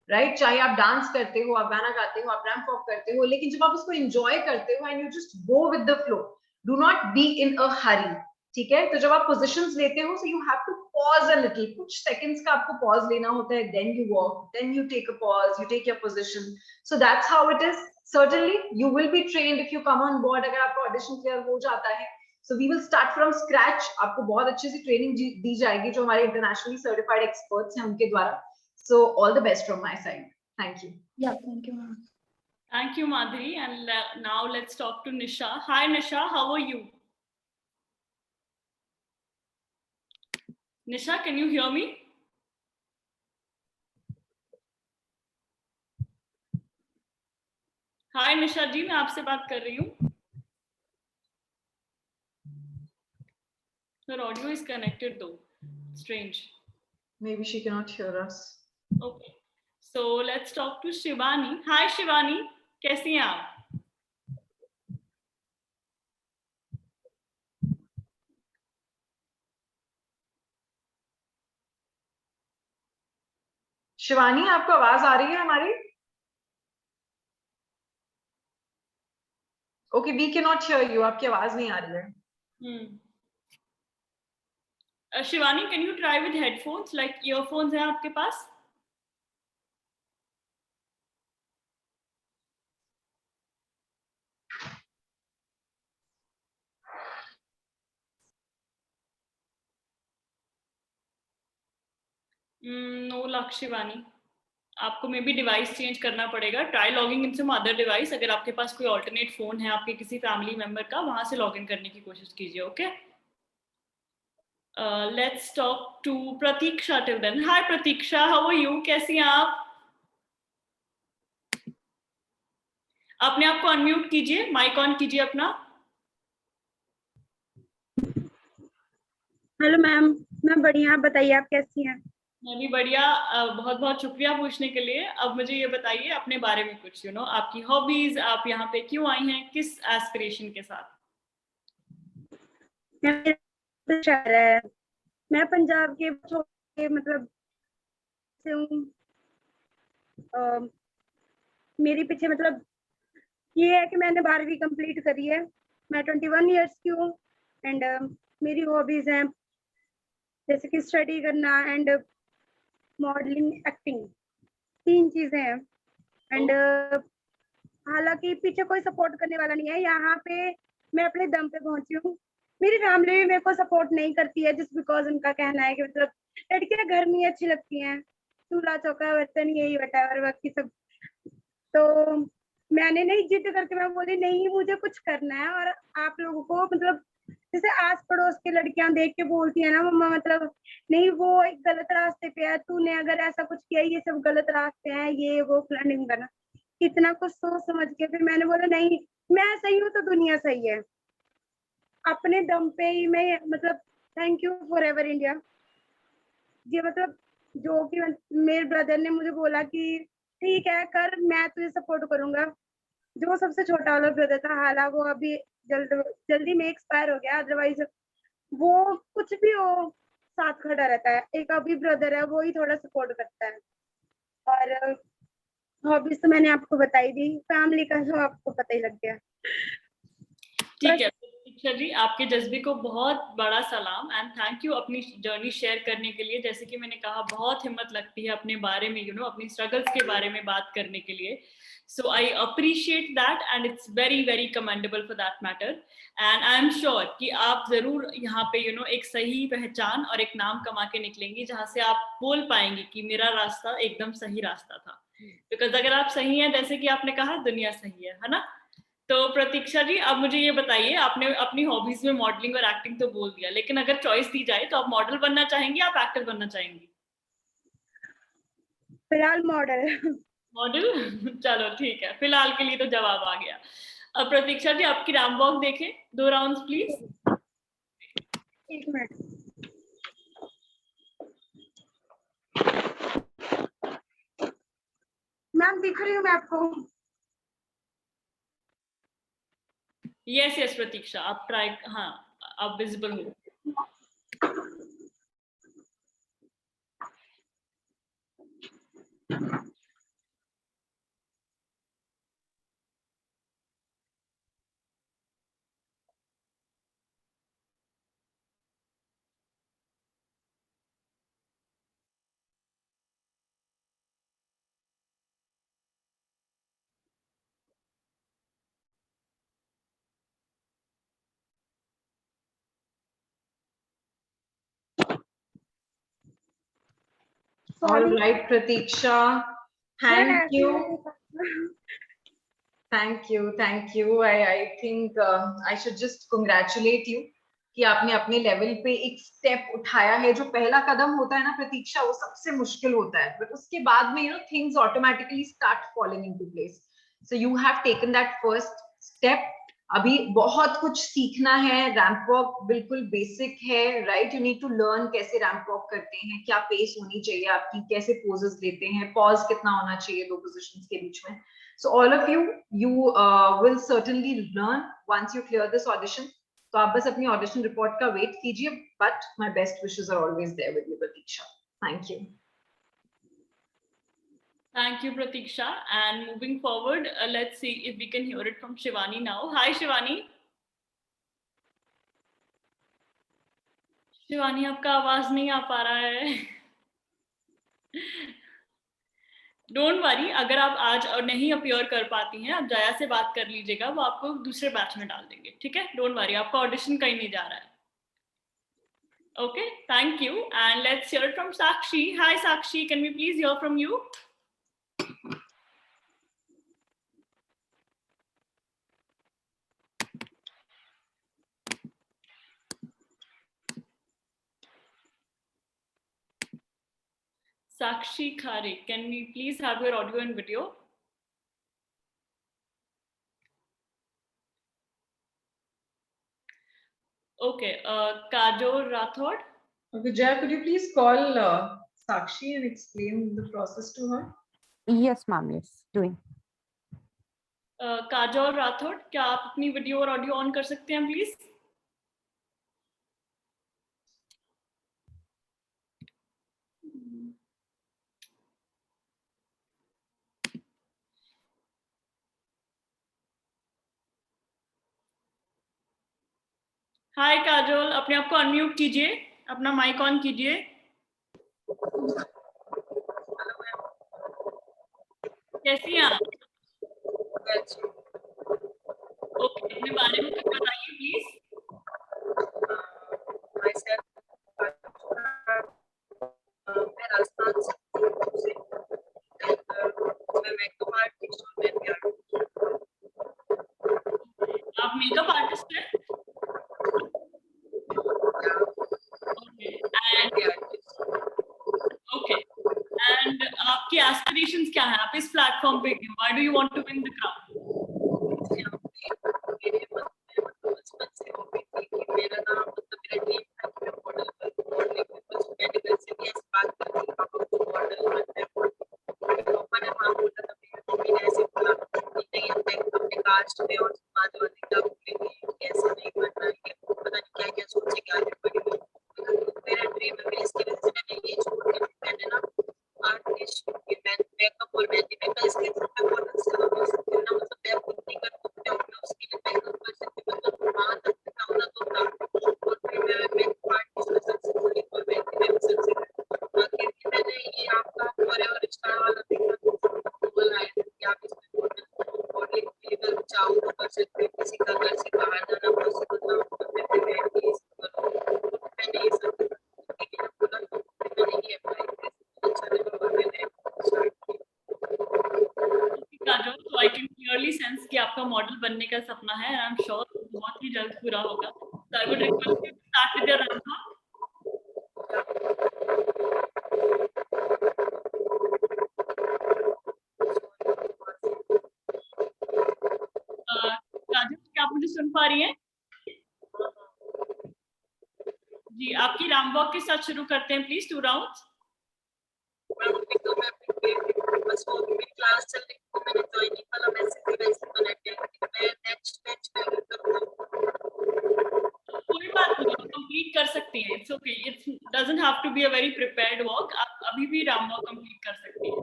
right? चाहे आप dance करते हो, आप गाना गाते हो, आप रैंप वॉक करते हो, लेकिन जब आप उसको enjoy करते हो and you just go with the flow, do not be in a hurry, ठीक है? तो जब आप positions लेते हो, so you have to pause a little, कुछ seconds का आपको pause लेना होता है, then you walk, then you take a pause, you take your position. So that's how it is. Certainly you will be trained if you come on board, अगर आपका audition clear हो जाता है, So we will start from scratch. आपको बहुत अच्छे से training दी जाएगी जो हमारे इंटरनेशनली सर्टिफाइड एक्सपर्ट्स हैं उनके द्वारा. So all the best from my side. Thank you. Yeah, thank you, ma'am. Thank you, Madhuri. And now let's talk to Nisha. Hi, Nisha. How are you? Nisha, can you hear me? Hi, Nisha जी, मैं आपसे बात कर रही हूँ. Her audio is connected though. Strange. Maybe she cannot hear us. Okay. So let's talk to Shivani. Hi, Shivani. कैसी हैं आप? शिवानी, आपको आवाज आ रही है हमारी? Okay, we cannot hear you. आपकी आवाज नहीं आ रही है. Shivani, can you try with headphones? Like earphones हैं आपके पास? No luck, Shivani. आपको मे बी डिवाइस चेंज करना पड़ेगा. Try logging in some other device. अगर आपके पास कोई ऑल्टरनेट फोन है आपके किसी फैमिली मेंबर का, वहां से लॉग इन करने की कोशिश कीजिए. Okay. Let's talk to Pratiksha till then. Hi Pratiksha, how are you? कैसी हैं आप? अपने आप को अनम्यूट कीजिए, माइक ऑन कीजिए अपना. हेलो मैम, मैं बढ़िया. आप बताइए, आप कैसी हैं? मैं भी बढ़िया. बहुत बहुत शुक्रिया पूछने के लिए. अब मुझे ये बताइए अपने बारे में कुछ, आपकी हॉबीज, आप यहाँ पे क्यों आई हैं, किस एस्पिरेशन के साथ? शहर है, मैं पंजाब के मतलब से हूँ. मेरे पीछे मतलब ये है कि मैंने 12वीं कंप्लीट करी है. मैं 21 ईयर्स की हूँ एंड मेरी हॉबीज हैं जैसे कि स्टडी करना एंड मॉडलिंग, एक्टिंग. 3 चीजें हैं. एंड हालांकि पीछे कोई सपोर्ट करने वाला नहीं है. यहाँ पे मैं अपने दम पे पहुंची हूँ. मेरी फैमिली भी मेरे को सपोर्ट नहीं करती है जिस बिकॉज उनका कहना है कि मतलब लड़कियां घर में अच्छी लगती हैं, चूल्हा चौका बर्तन यही वटावर बाकी सब. तो मैंने नहीं, जिद करके मैं बोली नहीं मुझे कुछ करना है. और आप लोगों को मतलब जैसे आस पड़ोस की लड़कियां देख के बोलती है ना मम्मा मतलब नहीं वो एक गलत रास्ते पे है, तूने अगर ऐसा कुछ किया ये सब गलत रास्ते हैं, ये वो प्लानिंग करना. इतना कुछ सोच समझ के फिर मैंने बोला नहीं, मैं सही हूँ तो दुनिया सही है. अपने दम पे ही मैं मतलब thank you for ever India. ये मतलब जो कि मेरे ब्रदर ने मुझे बोला कि ठीक है कर, मैं तुझे सपोर्ट करूंगा. जो सबसे छोटा वाला ब्रदर था, हालांकि वो अभी जल्दी में एक्सपायर हो गया, अदरवाइज वो कुछ भी हो साथ खड़ा रहता है. एक अभी ब्रदर है, वो ही थोड़ा सपोर्ट करता है. और हॉबीज तो मैंने आपको बताई दी, फैमिली का तो आपको पता ही लग गया. ठीक है प्रतीक्षा जी, आपके जज्बे को बहुत बड़ा सलाम एंड थैंक यू अपनी जर्नी शेयर करने के लिए. जैसे कि मैंने कहा, बहुत हिम्मत लगती है अपने बारे में अपनी स्ट्रगल्स के बारे में बात करने के लिए. So I appreciate that and it's very very commendable for that matter. And I am sure कि आप जरूर यहाँ पे एक सही पहचान और एक नाम कमा के निकलेंगी जहाँ से आप बोल पाएंगे कि मेरा रास्ता एकदम सही रास्ता था. बिकॉज अगर आप सही हैं, जैसे कि आपने कहा, दुनिया सही है ना. तो प्रतीक्षा जी, अब मुझे ये बताइए, आपने अपनी हॉबीज में मॉडलिंग और एक्टिंग तो बोल दिया, लेकिन अगर चॉइस दी जाए तो आप मॉडल बनना चाहेंगी, आप एक्टर बनना चाहेंगी? फिलहाल मॉडल. मॉडल चलो ठीक है, फिलहाल के लिए तो जवाब आ गया. अब प्रतीक्षा जी, आपकी रैंप वॉक देखें, 2 राउंड्स प्लीज. 1 मिनट. मैम दिख रही हूँ मैं आपको? यस यस प्रतीक्षा, आप ट्राई. हाँ, आप विजिबल हो. All Sorry. right, Pratiksha. Thank मैं you. ऐसे- Thank you. Thank you. I think I should just congratulate you कि आपने अपने लेवल पे एक स्टेप उठाया है. जो पहला कदम होता है ना प्रतीक्षा, वो सबसे मुश्किल होता है, बट उसके बाद में things automatically start falling into place. So you have taken that first step. अभी बहुत कुछ सीखना है. रैंप वॉक बिल्कुल बेसिक है, right? You need to learn कैसे रैंप वॉक करते हैं, क्या पेस होनी चाहिए आपकी, कैसे पोजेस लेते हैं, पॉज कितना होना चाहिए दो पोजीशंस के बीच में. So all of you will certainly learn once you clear this audition. तो आप बस अपनी ऑडिशन रिपोर्ट का वेट कीजिए, but my best wishes are always there with you Pratiksha. Thank you. Thank you, Pratiksha. And moving forward, let's see if we can hear it from Shivani now. Hi, Shivani. Shivani, आपका आवाज नहीं आ पा रहा है. Don't worry, अगर आप आज और नहीं अपीयर कर पाती हैं, आप जया से बात कर लीजिएगा, वो आपको दूसरे बैच में डाल देंगे. ठीक है, डोंट वरी, आपका ऑडिशन कहीं नहीं जा रहा है. Okay, thank you. And let's hear it from Sakshi. Hi, Sakshi. Can we please hear from you? Sakshi Khare, can we please have your audio and video? Okay, Kajol Rathod. Vijay, could you please call Sakshi and explain the process to her? Yes, ma'am. Yes, doing. Kajol Rathore, क्या आप अपनी video और audio on कर सकते हैं please? हाय काजोल, अपने आप को अनम्यूट कीजिए, अपना माइक ऑन कीजिए. कैसी हैं आप? ओके, अपने बारे में कुछ बताइए प्लीज. मैं राजस्थान से मैं मेकअप आर्टिस्ट हूँ. आप मेकअप आर्टिस्ट हैं? ओके, एंड आपकी एस्पिरेशंस क्या हैं? आप इस प्लेटफॉर्म पे क्यों? Why do you want to win the crowd? बचपन से हॉबी थी कि मेरा नाम मेरा ड्रीम था कि मैं मॉडल मेडिकल से भी ऐसी बात करती थी, पापा को मॉडल बनना है. पापा ने हाँ बोला था, मेरी मम्मी ने ऐसे बोला कि नहीं, अपने कास्ट में और समाज वाले क्या बोलेंगे, ऐसे नहीं बनना है, पता नहीं क्या क्या सोचेंगे आगे बढ़ेंगे. मेरा ड्रीम है, मेरी इसकी वजह से मैंने ये छोड़ के मैंने ना आर्टिस्ट मेकअप और मेहंदी मेकअप इसके मैं मॉडल से हो सकती हूँ ना, मतलब मैं खुद नहीं कर सकती हूँ, मैं उसके लिए मेकअप कर सकती हूँ, मतलब वहाँ तक ना तो था. और फिर मैं मेकअप आर्टिस्ट में सक्सेसफुल और मेहंदी में भी सक्सेसफुल. बाकी मैंने ये आपका फॉरएवर स्टार वाला देखा तो गूगल आया कि आप इसमें मॉडलिंग लीगल चाहो तो कर सकते हैं, किसी का घर से बाहर जाना पॉसिबल ना हो तो फिर मेहंदी करो. मैंने ये सब लेकिन बोला तो मैंने ये अप्लाई किया, अच्छा लगा और मैंने स्टार्ट किया. काजोल, तो आई कैन क्लियरली सेंस कि आपका मॉडल बनने का सपना है, एंड आई एम श्योर बहुत ही जल्द पूरा होगा. So I would request you to start with your answer. Kajol, क्या आप मुझे सुन पा रही हैं? जी, आपकी रैंप वॉक के साथ शुरू करते हैं प्लीज. 2 राउंड्स. बस वो मेरी क्लास चल रही थी, मैंने ज्वाइन नहीं किया, मैसेज वैसे कनेक्ट किया. मैं नेक्स्ट बैच में करूँगा. कोई बात नहीं, आप कंप्लीट कर सकती हैं. It's okay, it's doesn't have to be a very prepared walk. आप अभी भी रैंप वॉक कंप्लीट कर सकती हैं.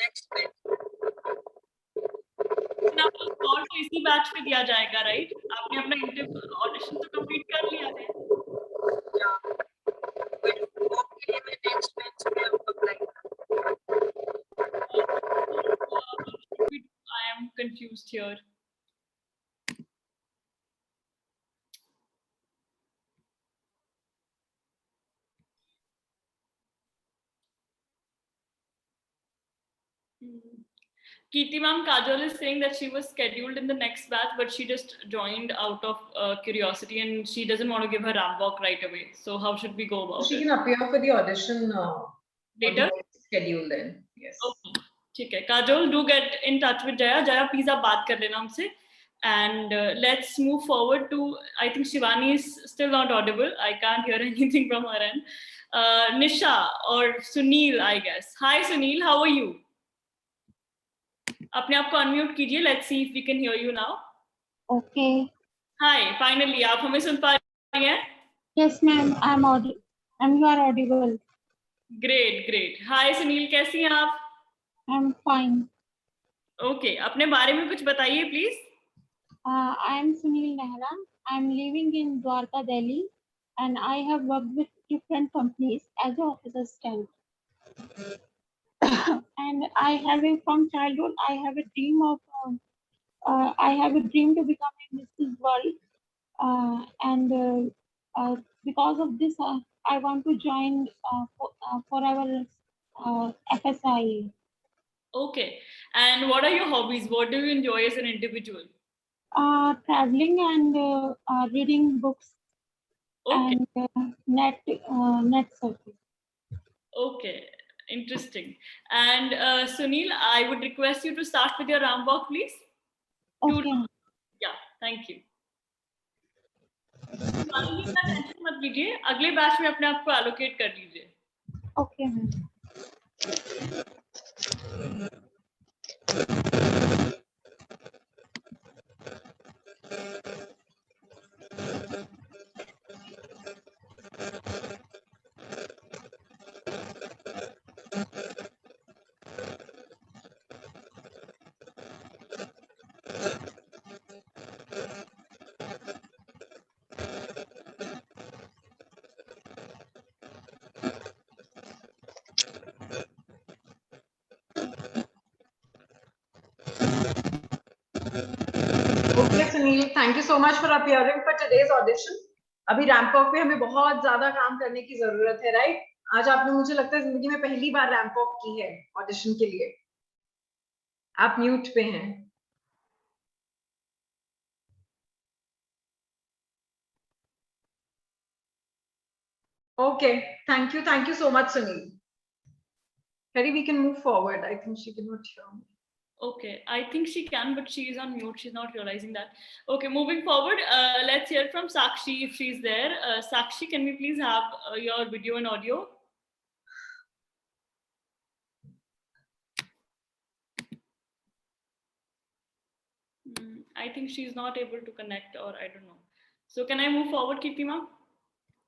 नेक्स्ट बैच आपको स्कॉर तो इसी बैच पे दिया जाएगा, राइट? आपने अपना इंटरव्यू ऑडिशन तो कंप्लीट कर लिया है. नेक्स्ट बैच में apply. I am confused here. Kirti ma'am, Kajol is saying that she was scheduled in the next batch, but she just joined out of curiosity and she doesn't want to give her ramp walk right away. So how should we go about She it? can appear for the audition Later? on the schedule then. Yes. Okay. ठीक है. Kajol, do get in touch with Jaya. Jaya, please आप बात कर लेना हमसे. And let's move forward to, I think Shivani is still not audible. I can't hear anything from her end. Nisha or Sunil, I guess. Hi Sunil, how are you? अपने आप को unmute कीजिए. Let's see if we can hear you now. Okay. Hi, finally, आप हमें सुन पा रही हैं? Yes, ma'am. I'm audible. You are audible. Great, great. Hi Sunil, कैसी हैं आप? I'm fine. Okay, अपने बारे में कुछ बताइए please. I am Sunil Nehra. I'm living in Dwarka, Delhi, and I have worked with different companies as an office assistant. And from childhood, I have a dream to become a Mrs. World. And because of this, I want to join for our FSI. Okay, and what are your hobbies? What do you enjoy as an individual? Traveling and reading books. Okay. And net surfing. Okay, interesting. And Sunil, I would request you to start with your ramp walk, please. Okay. Yeah, thank you. Tension मत लीजिए, अगले batch में अपने आप को allocate कर लीजिए. Okay. Okay, Sunil, thank you so much for appearing for today's audition. अभी रैंप वॉक पे हमें बहुत ज्यादा काम करने की जरूरत है, राइट? आज आपने मुझे लगता है जिंदगी में पहली बार रैंप वॉक की है ऑडिशन के लिए. आप म्यूट पे हैं. Okay, thank you so much, Sunil. Harry, we can move forward. I think she cannot hear me. Okay, I think she can, but she is on mute. She's not realizing that. Okay, moving forward, let's hear from Sakshi if she's there. Sakshi, can we please have your video and audio? I think she's not able to connect, or I don't know. So can I move forward, Kirti ma'am?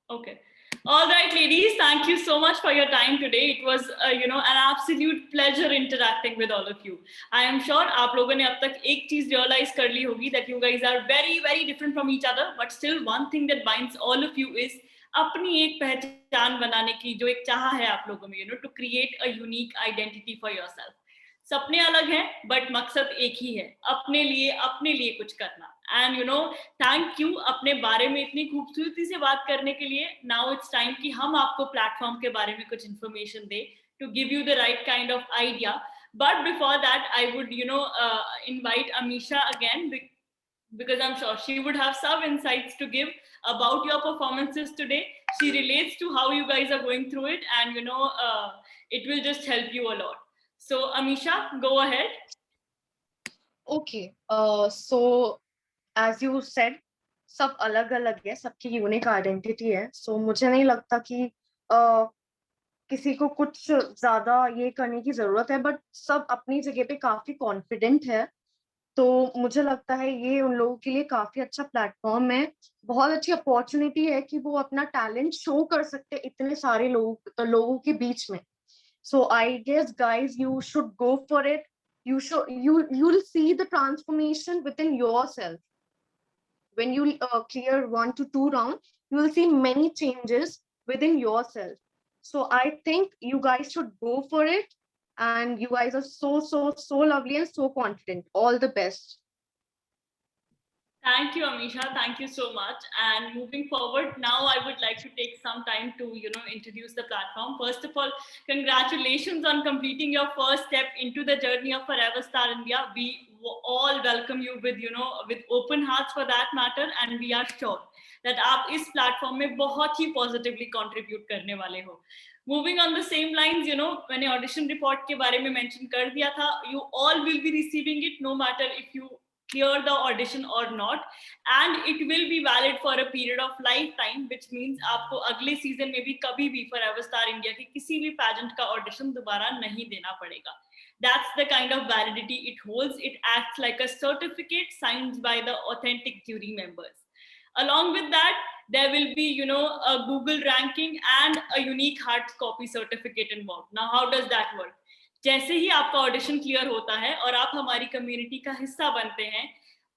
Okay. All right, ladies, thank you so much for your time today. It was, an absolute pleasure interacting with all of you. I am sure आप लोगों ने अब तक एक चीज realize कर ली होगी that you guys are very, very different from each other, but still one thing that binds all of you is अपनी एक पहचान बनाने की जो एक चाह है आप लोगों में, to create a unique identity for yourself. सपने अलग हैं, but मकसद एक ही है, अपने लिए कुछ करना. And thank you अपने बारे में इतनी खूबसूरती से बात करने के लिए. Now it's time कि हम आपको प्लेटफॉर्म के बारे में कुछ information दें to give you the right kind of idea. But before that, I would invite Amisha again because I'm sure she would have some insights to give about your performances today. She relates to how you guys are going through it, and it will just help you a lot. So Amisha, go ahead. Okay, so as you said, सब अलग अलग है, सबकी unique identity है. So मुझे नहीं लगता कि किसी को कुछ ज्यादा ये करने की जरूरत है, बट सब अपनी जगह पे काफी कॉन्फिडेंट है. तो मुझे लगता है ये उन लोगों के लिए काफी अच्छा प्लेटफॉर्म है, बहुत अच्छी अपॉर्चुनिटी है कि वो अपना टैलेंट शो कर सकते हैं इतने सारे लोगों के बीच में. So I guess guys, you should go for it. You'll see the transformation within yourself. When you clear 1 to 2 rounds, you will see many changes within yourself. So I think you guys should go for it. And you guys are so lovely and so confident. All the best. Thank you, Amisha. Thank you so much. And moving forward, now I would like to take some time to, introduce the platform. First of all, congratulations on completing your first step into the journey of Forever Star India. We all welcome you with, with open hearts for that matter, and we are sure that आप इस platform में बहुत ही positively contribute करने वाले हो. Moving on the same lines, मैंने audition report के बारे में mention कर दिया था. You all will be receiving it, no matter if you clear the audition or not, and it will be valid for a period of lifetime, which means आपको अगले season में भी कभी भी Forever Star India के किसी भी pageant का audition दोबारा नहीं देना पड़ेगा. That's the kind of validity it holds. It acts like a certificate signed by the authentic jury members. Along with that, there will be, a Google ranking and a unique hard copy certificate involved. Now, how does that work? जैसे ही आपका audition clear होता है और आप हमारी community का हिस्सा बनते हैं,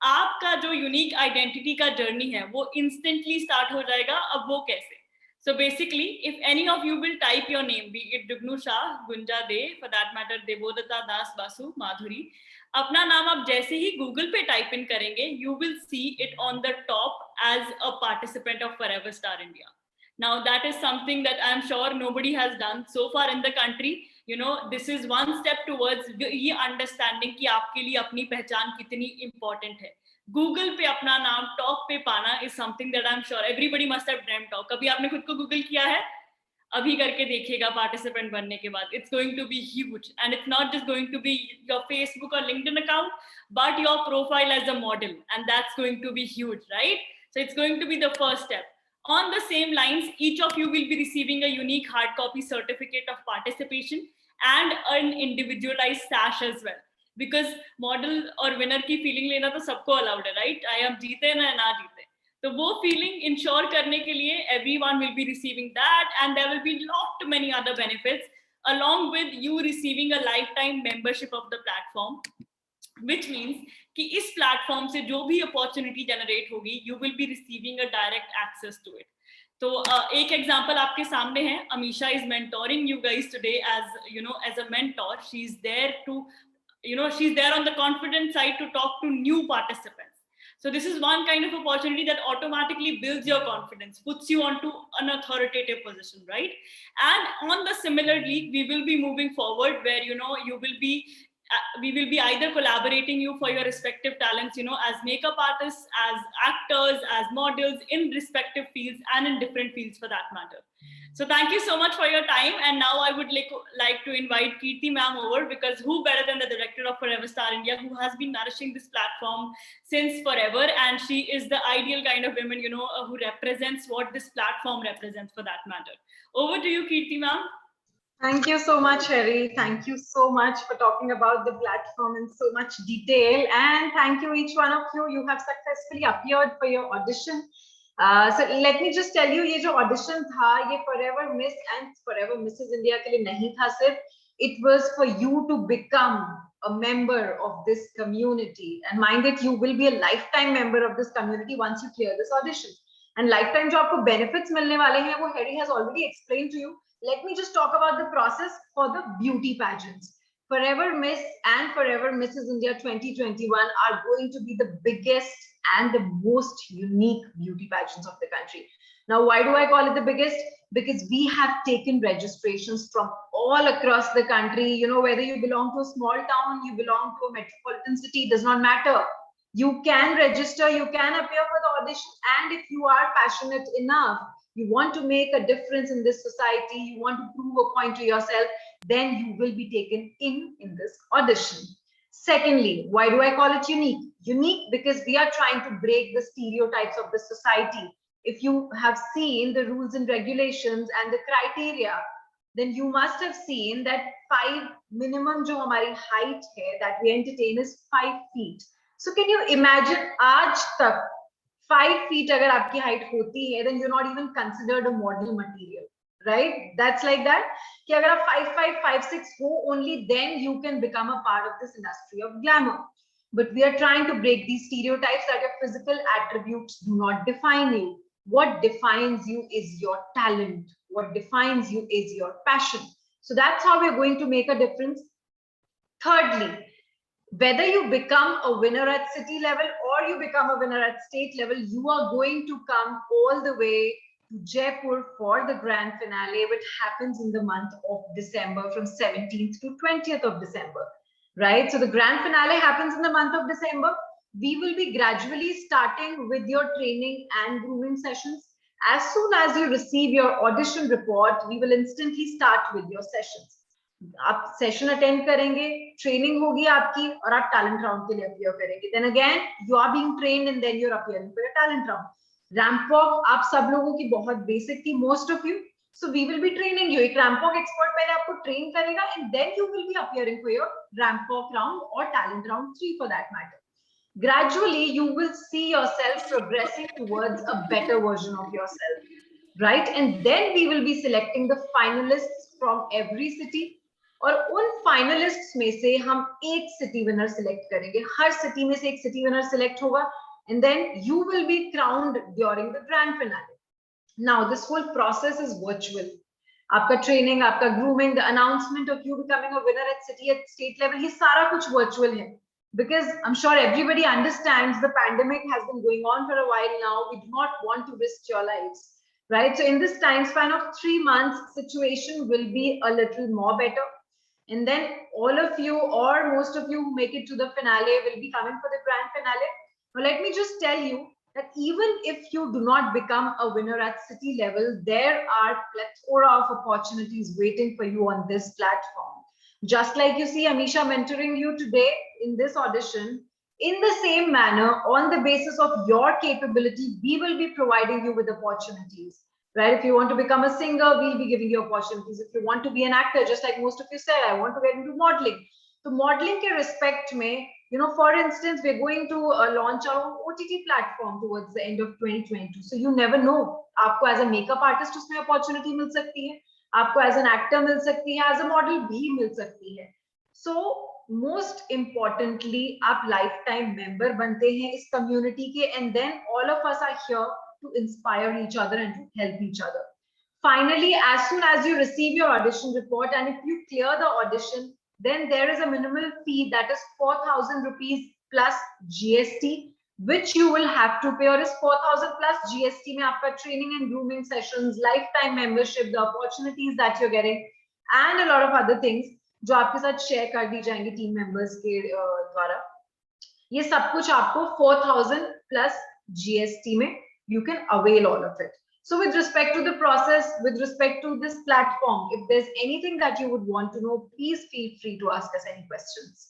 आपका जो यूनिक आइडेंटिटी का जर्नी है वो इंस्टेंटली स्टार्ट हो जाएगा. अब वो कैसे? So basically, if any of you will type your name, be it Dugnu Shah, Gunja De, for that matter, Devodata Das Basu, Madhuri, अपना नाम आप जैसे ही गूगल पे टाइप इन करेंगे, you will see it on the top as a participant of Forever Star India. Now that is something that I'm sure nobody has done so far in the country. This is one step towards ये understanding कि आपके लिए अपनी पहचान कितनी important है. Google पे अपना नाम टॉप पे पाना is something that I'm sure everybody must have dreamt of. कभी आपने खुद को गूगल किया है? अभी करके देखिएगा पार्टिसिपेंट बनने के बाद. It's going to be huge, and it's not just going to be your Facebook or LinkedIn account, but your profile as a model, and that's going to be huge, right? So it's going to be the first step. On the same lines, each of you will be receiving a unique hard copy certificate of participation and an individualized sash as well. Because model और winner की feeling लेना तो सबको allowed है, right? I am जीते ना जीते. तो वो feeling ensure करने के लिए everyone will be receiving that, and there will be lot many other benefits along with you receiving a lifetime membership of the platform. Which means कि इस प्लेटफॉर्म से जो भी अपॉर्चुनिटी जनरेट होगी, you will be receiving a direct access to it. तो एक example आपके सामने है. Amisha is mentoring you guys today as a mentor. She is there to she is there on the confident side to talk to new participants. So this is one kind of opportunity that automatically builds your confidence, puts you onto an authoritative position, right? And on the similarly, we will be moving forward where you will be we will be either collaborating you for your respective talents, as makeup artists, as actors, as models in respective fields and in different fields for that matter. So thank you so much for your time. And now I would like to invite Kirti ma'am over, because who better than the director of Forever Star India, who has been nourishing this platform since forever. And she is the ideal kind of woman, who represents what this platform represents for that matter. Over to you, Kirti ma'am. Thank you so much, Harry. Thank you so much for talking about the platform in so much detail. And thank you, each one of you. You have successfully appeared for your audition. So let me just tell you, ये जो audition था, ये Forever Miss and Forever Mrs. India के लिए नहीं था सिर्फ. It was for you to become a member of this community. And mind it, you will be a lifetime member of this community once you clear this audition. And lifetime जो आपको benefits मिलने वाले हैं, वो Harry has already explained to you. Let me just talk about the process for the beauty pageants. Forever Miss and Forever Mrs. India 2021 are going to be the biggest and the most unique beauty pageants of the country. Now, why do I call it the biggest? Because we have taken registrations from all across the country. Whether you belong to a small town, you belong to a metropolitan city, does not matter. You can register, you can appear for the audition, and if you are passionate enough, you want to make a difference in this society, you want to prove a point to yourself, then you will be taken in this audition. Secondly, why do I call it unique? Unique because we are trying to break the stereotypes of the society. If you have seen the rules and regulations and the criteria, then you must have seen that 5 minimum jo hamari height hai that we entertain is 5 feet. So can you imagine, aaj tak 5 feet agar aapki height hoti hai, then you're not even considered a model material, right? That's like that. Ki agar aap 5'5", 5'6" ho, only then you can become a part of this industry of glamour. But we are trying to break these stereotypes that your physical attributes do not define you. What defines you is your talent. What defines you is your passion. So that's how we're going to make a difference. Thirdly, Whether you become a winner at city level or you become a winner at state level, you are going to come all the way to Jaipur for the grand finale, which happens in the month of December from 17th to 20th of December, right? So the grand finale happens in the month of December. We will be gradually starting with your training and grooming sessions. As soon as you receive your audition report, we will instantly start with your sessions. आप session attend करेंगे, training होगी आपकी और आप talent round के लिए appear करेंगे. Then again you are being trained and then you are appearing for your talent round. Ramp walk आप सब लोगों की बहुत बेसिक थी, most of you, so we will be training you. एक रैंप वॉक एक्सपर्ट पहले आपको ट्रेन करेगा and then you will be appearing for your ramp walk round और talent round 3 for that matter. Gradually you will see yourself progressing towards a better version of yourself, right? And then we will be selecting the finalists from every city. और उन finalists में से हम एक city winner select करेंगे. हर city में से एक सिटी विनर सिलेक्ट होगा and then you will be crowned during the grand finale. Now this whole process is virtual. आपका ट्रेनिंग, आपका grooming, the announcement of you becoming a winner at city, at state level, ये सारा कुछ virtual है. Because I'm sure everybody understands the pandemic has been going on for a while now. We do not want to risk your lives, right? So in this time span of 3 months, situation will be a little more better. And then all of you or most of you who make it to the finale will be coming for the grand finale. Now let me just tell you that even if you do not become a winner at city level, there are plethora of opportunities waiting for you on this platform. Just like you see Amisha mentoring you today in this audition, in the same manner, on the basis of your capability, we will be providing you with opportunities. Right? If you want to become a singer, we'll be giving you opportunities. If you want to be an actor, just like most of you said, I want to get into modeling. So modeling ke respect mein, you know, for instance, we're going to launch our OTT platform towards the end of 2022. So you never know. Aapko as a makeup artist usme opportunity mil sakti hai. Aapko as an actor mil sakti hai. As a model bhi mil sakti hai. So most importantly, aap lifetime member bante hain is community ke, and then all of us are here to inspire each other and to help each other. Finally, as soon as you receive your audition report and if you clear the audition, then there is a minimal fee that is 4,000 rupees plus GST, which you will have to pay. Or is 4,000 plus GST mein aapka training and grooming sessions, lifetime membership, the opportunities that you're getting, and a lot of other things जो आपके साथ share कर दी जाएंगी team members के द्वारा. ये सब कुछ आपको 4,000 plus GST में you can avail all of it. So with respect to the process, with respect to this platform, if there's anything that you would want to know, please feel free to ask us any questions.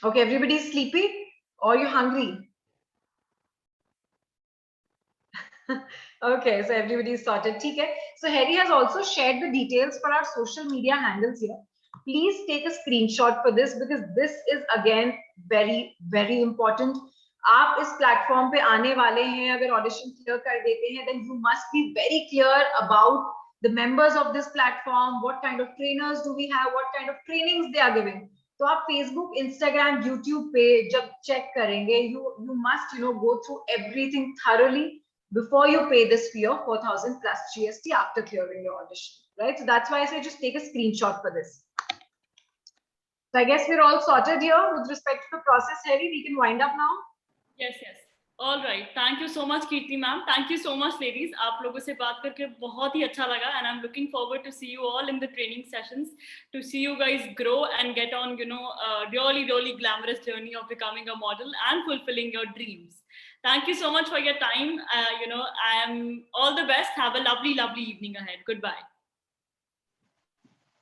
Okay, everybody's sleepy or you hungry? Okay, so everybody's sorted. Okay. So Harry has also shared the details for our social media handles here. Please take a screenshot for this because this is again very, very important. आप इस platform पे आने वाले हैं, अगर audition clear कर देते हैं, then you must be very clear about the members of this platform, what kind of trainers do we have, what kind of trainings they are giving. तो आप Facebook, Instagram, YouTube पे जब check करेंगे, you must go through everything thoroughly before you pay this fee of 4,000 plus GST after clearing your audition, right? So that's why I say just take a screenshot for this. So I guess we're all sorted here with respect to the process. Harry, we can wind up now. Yes, yes. All right. Thank you so much, Kirti ma'am. Thank you so much, ladies. आप लोगों से बात करके बहुत ही अच्छा लगा, and I'm looking forward to see you all in the training sessions, to see you guys grow and get on, a really, really glamorous journey of becoming a model and fulfilling your dreams. Thank you so much for your time. I am all the best. Have a lovely, lovely evening ahead. Goodbye.